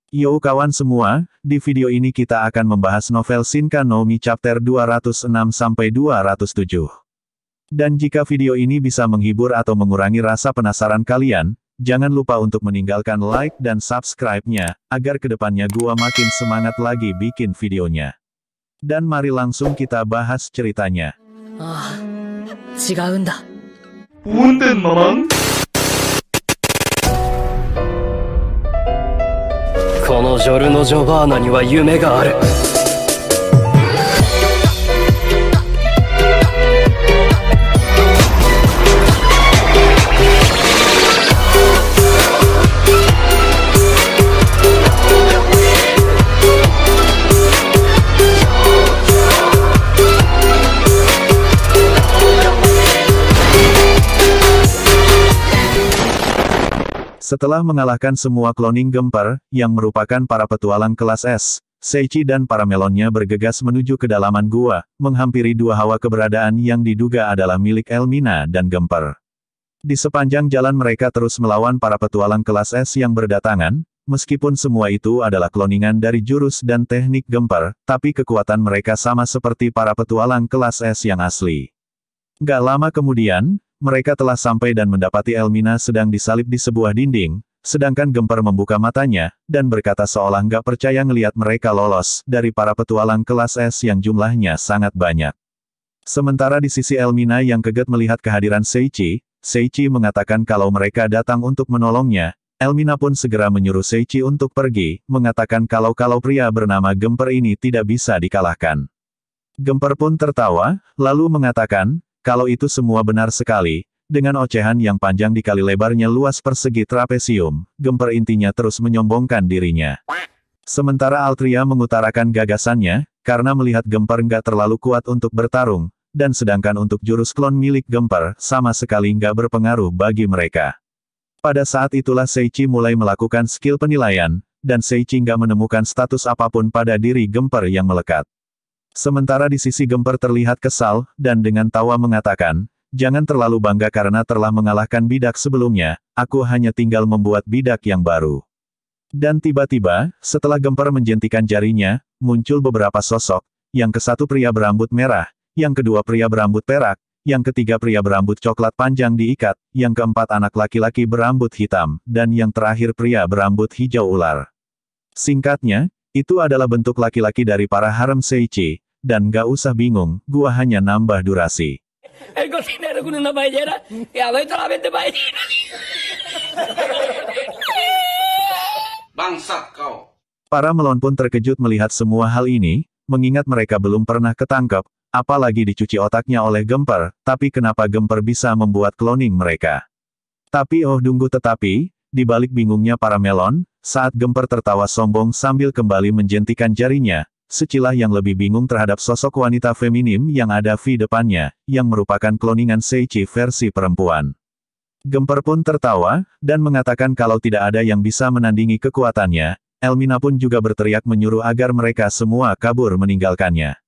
Yo kawan semua, di video ini kita akan membahas novel Shinka no Mi chapter 206-207. Dan jika video ini bisa menghibur atau mengurangi rasa penasaran kalian, jangan lupa untuk meninggalkan like dan subscribe-nya, agar kedepannya gua makin semangat lagi bikin videonya. Dan mari langsung kita bahas ceritanya. Punten, Mamang. このジョルノ・ジョバーナには夢がある。Setelah mengalahkan semua cloning Gemper, yang merupakan para petualang kelas S, Seichi dan para melonnya bergegas menuju kedalaman gua, menghampiri dua hawa keberadaan yang diduga adalah milik Elmina dan Gemper. Di sepanjang jalan mereka terus melawan para petualang kelas S yang berdatangan, meskipun semua itu adalah kloningan dari jurus dan teknik Gemper, tapi kekuatan mereka sama seperti para petualang kelas S yang asli. Gak lama kemudian, mereka telah sampai dan mendapati Elmina sedang disalib di sebuah dinding, sedangkan Gemper membuka matanya, dan berkata seolah nggak percaya ngelihat mereka lolos dari para petualang kelas S yang jumlahnya sangat banyak. Sementara di sisi Elmina yang kaget melihat kehadiran Seichi, Seichi mengatakan kalau mereka datang untuk menolongnya. Elmina pun segera menyuruh Seichi untuk pergi, mengatakan kalau pria bernama Gemper ini tidak bisa dikalahkan. Gemper pun tertawa, lalu mengatakan, kalau itu semua benar sekali, dengan ocehan yang panjang dikali lebarnya luas persegi trapesium, Gemper intinya terus menyombongkan dirinya. Sementara Altria mengutarakan gagasannya, karena melihat Gemper nggak terlalu kuat untuk bertarung, dan sedangkan untuk jurus klon milik Gemper, sama sekali nggak berpengaruh bagi mereka. Pada saat itulah Seichi mulai melakukan skill penilaian, dan Seichi nggak menemukan status apapun pada diri Gemper yang melekat. Sementara di sisi Gemper terlihat kesal, dan dengan tawa mengatakan, jangan terlalu bangga karena telah mengalahkan bidak sebelumnya, aku hanya tinggal membuat bidak yang baru. Dan tiba-tiba, setelah Gemper menjentikan jarinya, muncul beberapa sosok, yang kesatu pria berambut merah, yang kedua pria berambut perak, yang ketiga pria berambut coklat panjang diikat, yang keempat anak laki-laki berambut hitam, dan yang terakhir pria berambut hijau ular. Singkatnya, itu adalah bentuk laki-laki dari para harem Seichi. Dan gak usah bingung, gua hanya nambah durasi. Bangsat kau. Para melon pun terkejut melihat semua hal ini, mengingat mereka belum pernah ketangkep, apalagi dicuci otaknya oleh Gemper, tapi kenapa Gemper bisa membuat cloning mereka. Tapi tetapi, di balik bingungnya para melon, saat Gemper tertawa sombong sambil kembali menjentikan jarinya, Secilah yang lebih bingung terhadap sosok wanita feminim yang ada di depannya, yang merupakan kloningan Seichi versi perempuan. Gemper pun tertawa, dan mengatakan kalau tidak ada yang bisa menandingi kekuatannya. Elmina pun juga berteriak menyuruh agar mereka semua kabur meninggalkannya.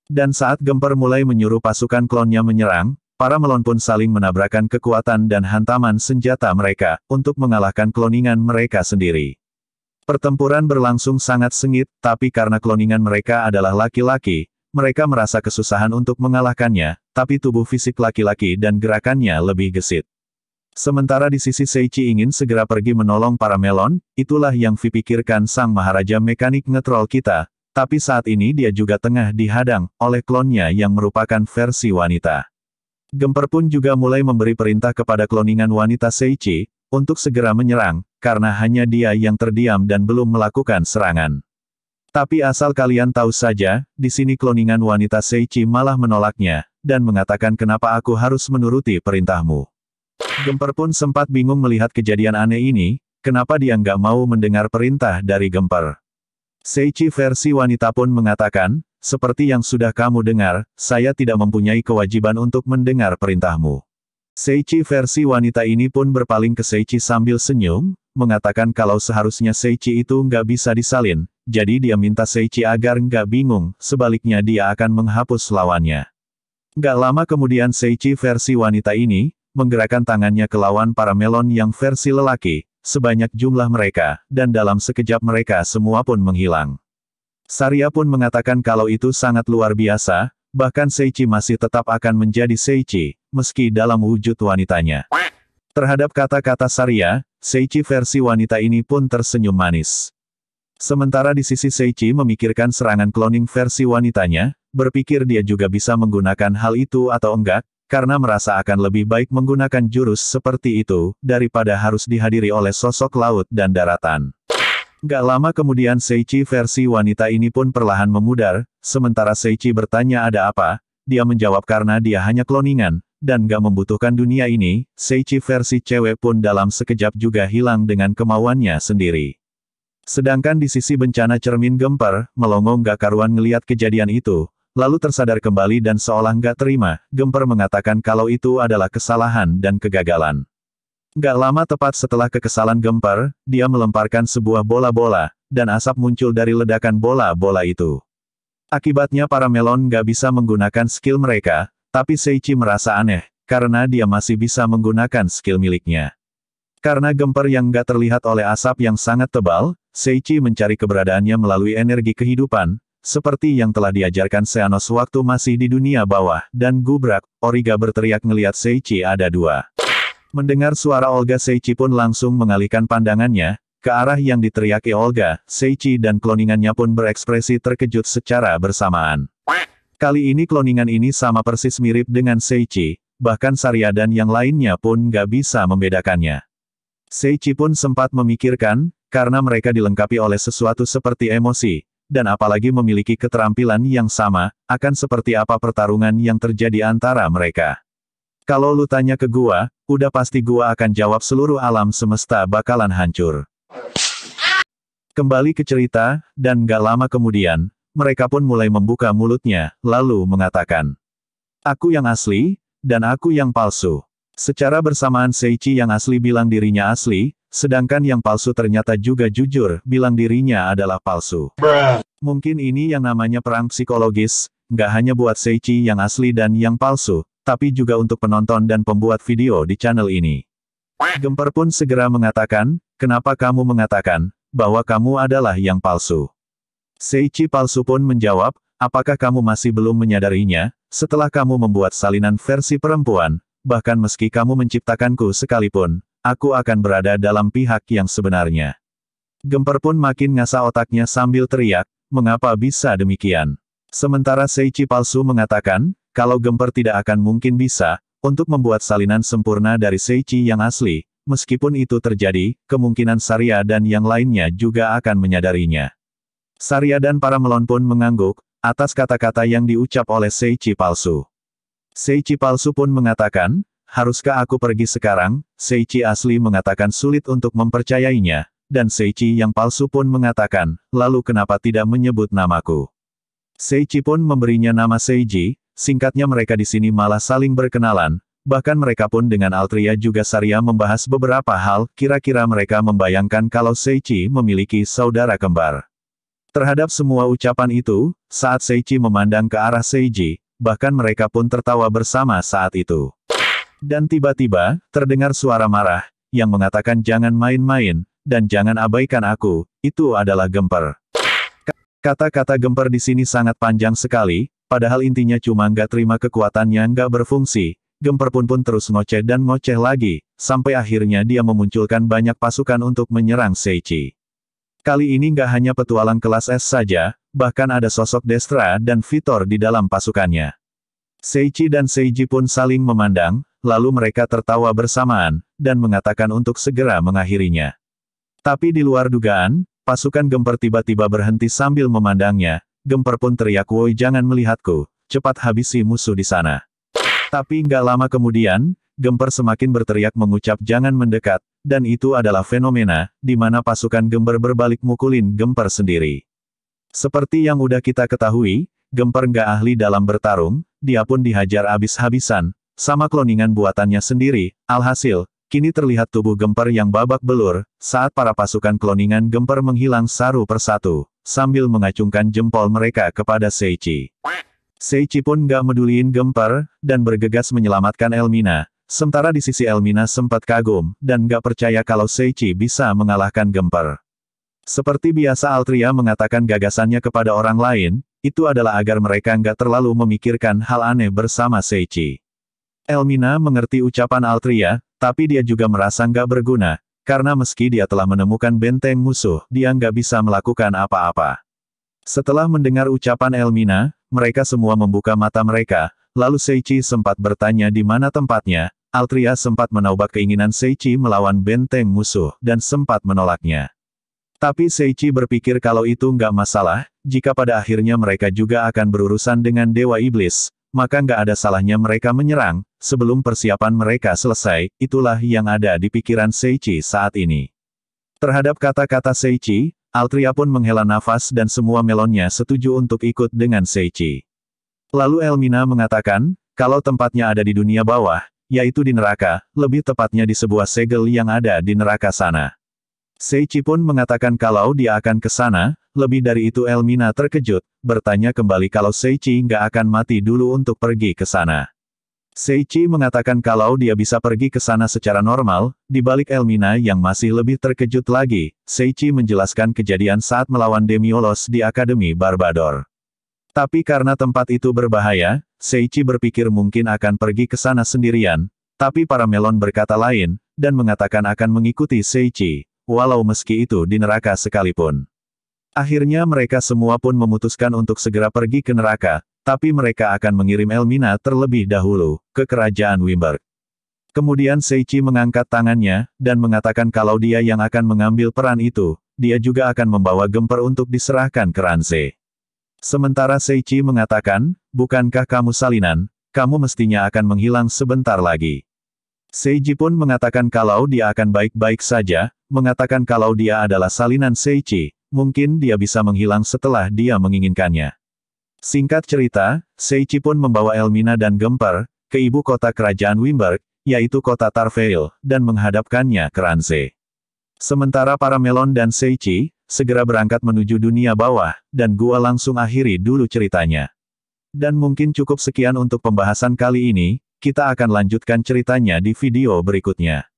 Dan saat Gemper mulai menyuruh pasukan klonnya menyerang, para melon pun saling menabrakkan kekuatan dan hantaman senjata mereka, untuk mengalahkan kloningan mereka sendiri. Pertempuran berlangsung sangat sengit, tapi karena kloningan mereka adalah laki-laki, mereka merasa kesusahan untuk mengalahkannya, tapi tubuh fisik laki-laki dan gerakannya lebih gesit. Sementara di sisi Seichi ingin segera pergi menolong para melon, itulah yang dipikirkan sang Maharaja Mekanik ngetrol kita, tapi saat ini dia juga tengah dihadang oleh klonnya yang merupakan versi wanita. Gemper pun juga mulai memberi perintah kepada kloningan wanita Seichi, untuk segera menyerang, karena hanya dia yang terdiam dan belum melakukan serangan. Tapi asal kalian tahu saja, di sini kloningan wanita Seichi malah menolaknya, dan mengatakan kenapa aku harus menuruti perintahmu. Gemper pun sempat bingung melihat kejadian aneh ini, kenapa dia nggak mau mendengar perintah dari Gemper. Seichi versi wanita pun mengatakan, seperti yang sudah kamu dengar, saya tidak mempunyai kewajiban untuk mendengar perintahmu. Seichi versi wanita ini pun berpaling ke Seichi sambil senyum, mengatakan kalau seharusnya Seichi itu nggak bisa disalin, jadi dia minta Seichi agar nggak bingung, sebaliknya dia akan menghapus lawannya. Nggak lama kemudian Seichi versi wanita ini, menggerakkan tangannya ke lawan para melon yang versi lelaki, sebanyak jumlah mereka, dan dalam sekejap mereka semua pun menghilang. Saria pun mengatakan kalau itu sangat luar biasa, bahkan Seichi masih tetap akan menjadi Seichi, meski dalam wujud wanitanya. Terhadap kata-kata Saria, Seichi versi wanita ini pun tersenyum manis. Sementara di sisi Seichi memikirkan serangan cloning versi wanitanya, berpikir dia juga bisa menggunakan hal itu atau enggak, karena merasa akan lebih baik menggunakan jurus seperti itu, daripada harus dihadiri oleh sosok laut dan daratan. Gak lama kemudian Seichi versi wanita ini pun perlahan memudar, sementara Seichi bertanya ada apa, dia menjawab karena dia hanya kloningan, dan gak membutuhkan dunia ini, Seichi versi cewek pun dalam sekejap juga hilang dengan kemauannya sendiri. Sedangkan di sisi bencana cermin Gemper, melongo gak karuan ngeliat kejadian itu, lalu tersadar kembali dan seolah nggak terima, Gemper mengatakan kalau itu adalah kesalahan dan kegagalan. Nggak lama tepat setelah kekesalan Gemper, dia melemparkan sebuah bola-bola, dan asap muncul dari ledakan bola-bola itu. Akibatnya para melon nggak bisa menggunakan skill mereka, tapi Seichi merasa aneh, karena dia masih bisa menggunakan skill miliknya. Karena Gemper yang nggak terlihat oleh asap yang sangat tebal, Seichi mencari keberadaannya melalui energi kehidupan, seperti yang telah diajarkan Xenos waktu masih di dunia bawah, dan gubrak, Origa berteriak ngeliat Seichi ada dua. Mendengar suara Olga Seichi pun langsung mengalihkan pandangannya, ke arah yang diteriaki Olga, Seichi dan kloningannya pun berekspresi terkejut secara bersamaan. Kali ini kloningan ini sama persis mirip dengan Seichi, bahkan Saria dan yang lainnya pun nggak bisa membedakannya. Seichi pun sempat memikirkan, karena mereka dilengkapi oleh sesuatu seperti emosi, dan apalagi memiliki keterampilan yang sama, akan seperti apa pertarungan yang terjadi antara mereka. Kalau lu tanya ke gua, udah pasti gua akan jawab seluruh alam semesta bakalan hancur. Kembali ke cerita, dan gak lama kemudian, mereka pun mulai membuka mulutnya, lalu mengatakan, "Aku yang asli, dan aku yang palsu." Secara bersamaan Seichi yang asli bilang dirinya asli, sedangkan yang palsu ternyata juga jujur, bilang dirinya adalah palsu. Mungkin ini yang namanya perang psikologis, nggak hanya buat Seichi yang asli dan yang palsu, tapi juga untuk penonton dan pembuat video di channel ini. Gemper pun segera mengatakan, "Kenapa kamu mengatakan, bahwa kamu adalah yang palsu?" Seichi palsu pun menjawab, "Apakah kamu masih belum menyadarinya, setelah kamu membuat salinan versi perempuan, bahkan meski kamu menciptakanku sekalipun, aku akan berada dalam pihak yang sebenarnya." Gemper pun makin ngasah otaknya sambil teriak, mengapa bisa demikian? Sementara Seichi palsu mengatakan, kalau Gemper tidak akan mungkin bisa, untuk membuat salinan sempurna dari Seichi yang asli, meskipun itu terjadi, kemungkinan Saria dan yang lainnya juga akan menyadarinya. Saria dan para melon pun mengangguk, atas kata-kata yang diucap oleh Seichi palsu. Seichi palsu pun mengatakan, haruskah aku pergi sekarang? Seichi asli mengatakan sulit untuk mempercayainya, dan Seichi yang palsu pun mengatakan, lalu kenapa tidak menyebut namaku? Seichi pun memberinya nama Seiji, singkatnya mereka di sini malah saling berkenalan, bahkan mereka pun dengan Altria juga Saria membahas beberapa hal, kira-kira mereka membayangkan kalau Seichi memiliki saudara kembar. Terhadap semua ucapan itu, saat Seichi memandang ke arah Seiji, bahkan mereka pun tertawa bersama saat itu. Dan tiba-tiba, terdengar suara marah, yang mengatakan jangan main-main, dan jangan abaikan aku, itu adalah Gemper. Kata-kata Gemper di sini sangat panjang sekali, padahal intinya cuma nggak terima kekuatannya nggak berfungsi. Gemper pun terus ngoceh dan ngoceh lagi, sampai akhirnya dia memunculkan banyak pasukan untuk menyerang Seichi. Kali ini nggak hanya petualang kelas S saja, bahkan ada sosok Destra dan Vitor di dalam pasukannya. Seichi dan Seiji pun saling memandang, lalu mereka tertawa bersamaan, dan mengatakan untuk segera mengakhirinya. Tapi di luar dugaan, pasukan Gemper tiba-tiba berhenti sambil memandangnya. Gemper pun teriak, "Woi jangan melihatku, cepat habisi musuh di sana." Tapi nggak lama kemudian, Gemper semakin berteriak mengucap jangan mendekat, dan itu adalah fenomena, di mana pasukan Gemper berbalik mukulin Gemper sendiri. Seperti yang udah kita ketahui, Gemper nggak ahli dalam bertarung, dia pun dihajar abis-habisan, sama kloningan buatannya sendiri, alhasil, kini terlihat tubuh Gemper yang babak belur, saat para pasukan kloningan Gemper menghilang satu persatu, sambil mengacungkan jempol mereka kepada Seichi. Seichi pun nggak meduliin Gemper, dan bergegas menyelamatkan Elmina, Sementara di sisi Elmina sempat kagum, dan gak percaya kalau Seichi bisa mengalahkan Gemper. Seperti biasa Altria mengatakan gagasannya kepada orang lain, itu adalah agar mereka nggak terlalu memikirkan hal aneh bersama Seichi. Elmina mengerti ucapan Altria, tapi dia juga merasa nggak berguna, karena meski dia telah menemukan benteng musuh, dia nggak bisa melakukan apa-apa. Setelah mendengar ucapan Elmina, mereka semua membuka mata mereka, lalu Seichi sempat bertanya di mana tempatnya. Altria sempat menolak keinginan Seichi melawan benteng musuh, dan sempat menolaknya. Tapi Seichi berpikir kalau itu nggak masalah, jika pada akhirnya mereka juga akan berurusan dengan Dewa Iblis, maka nggak ada salahnya mereka menyerang, sebelum persiapan mereka selesai, itulah yang ada di pikiran Seichi saat ini. Terhadap kata-kata Seichi, Altria pun menghela nafas dan semua melonnya setuju untuk ikut dengan Seichi. Lalu Elmina mengatakan, kalau tempatnya ada di dunia bawah, yaitu di neraka, lebih tepatnya di sebuah segel yang ada di neraka sana. Seichi pun mengatakan kalau dia akan ke sana, lebih dari itu Elmina terkejut, bertanya kembali kalau Seichi nggak akan mati dulu untuk pergi ke sana. Seichi mengatakan kalau dia bisa pergi ke sana secara normal, di balik Elmina yang masih lebih terkejut lagi, Seichi menjelaskan kejadian saat melawan Demiolos di Akademi Barbador. Tapi karena tempat itu berbahaya, Seichi berpikir mungkin akan pergi ke sana sendirian, tapi para melon berkata lain, dan mengatakan akan mengikuti Seichi, walau meski itu di neraka sekalipun. Akhirnya mereka semua pun memutuskan untuk segera pergi ke neraka, tapi mereka akan mengirim Elmina terlebih dahulu, ke kerajaan Wimberg. Kemudian Seichi mengangkat tangannya, dan mengatakan kalau dia yang akan mengambil peran itu, dia juga akan membawa Gemper untuk diserahkan ke Ranze. Sementara Seichi mengatakan, bukankah kamu salinan, kamu mestinya akan menghilang sebentar lagi. Seiji pun mengatakan kalau dia akan baik-baik saja, mengatakan kalau dia adalah salinan Seichi, mungkin dia bisa menghilang setelah dia menginginkannya. Singkat cerita, Seichi pun membawa Elmina dan Gemper, ke ibu kota kerajaan Wimberg, yaitu kota Tarveil, dan menghadapkannya ke Ranze. Sementara para melon dan Seichi, segera berangkat menuju dunia bawah, dan gua langsung akhiri dulu ceritanya. Dan mungkin cukup sekian untuk pembahasan kali ini, kita akan lanjutkan ceritanya di video berikutnya.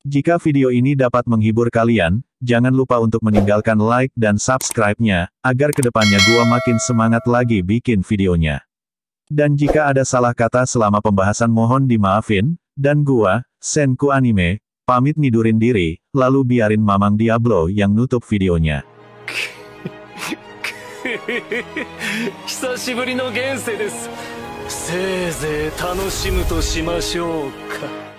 Jika video ini dapat menghibur kalian, jangan lupa untuk meninggalkan like dan subscribe-nya, agar kedepannya gua makin semangat lagi bikin videonya. Dan jika ada salah kata selama pembahasan mohon dimaafin, dan gua, Senku Anime, pamit nidurin diri, lalu biarin Mamang Diablo yang nutup videonya. 久しぶりの現世です。せいぜい楽しむとしましょうか。